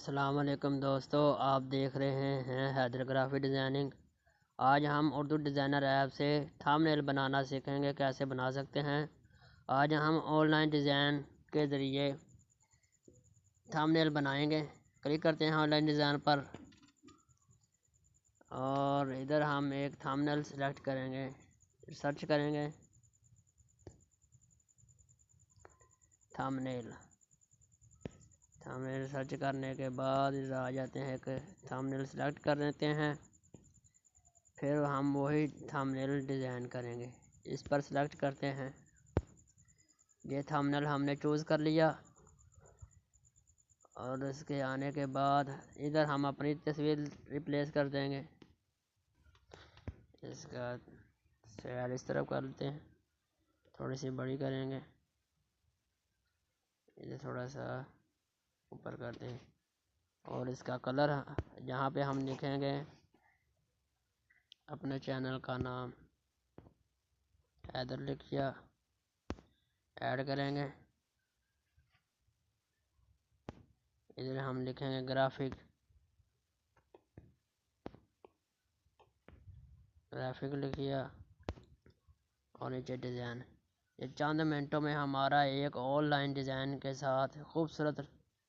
अस्सलाम वालेकुम दोस्तों, आप देख रहे हैं हैदर ग्राफिक डिज़ाइनिंग। आज हम उर्दू डिज़ाइनर ऐप से थंबनेल बनाना सीखेंगे, कैसे बना सकते हैं। आज हम ऑनलाइन डिज़ाइन के ज़रिए थंबनेल बनाएंगे। क्लिक करते हैं ऑनलाइन डिज़ाइन पर और इधर हम एक थंबनेल सेलेक्ट करेंगे, सर्च करेंगे थंबनेल सर्च करने के बाद इधर आ जाते हैं, एक थंबनेल सेलेक्ट कर लेते हैं। फिर हम वही थंबनेल डिज़ाइन करेंगे, इस पर सेलेक्ट करते हैं। ये थंबनेल हमने चूज़ कर लिया और इसके आने के बाद इधर हम अपनी तस्वीर रिप्लेस कर देंगे। इसका शेयर इस तरफ कर लेते हैं, थोड़ी सी बड़ी करेंगे, इसे थोड़ा सा ऊपर करते हैं और इसका कलर यहाँ पे हम लिखेंगे अपने चैनल का नाम, हैदर लिखिया, ऐड करेंगे। इधर हम लिखेंगे ग्राफिक लिखिया और नीचे डिज़ाइन। ये चंद मिनटों में हमारा एक ऑनलाइन डिज़ाइन के साथ खूबसूरत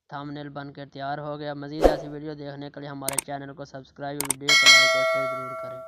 थंबनेल बनकर तैयार हो गया। मज़ीद ऐसी वीडियो देखने के लिए हमारे चैनल को सब्सक्राइब, वीडियो को लाइक और शेयर ज़रूर करें।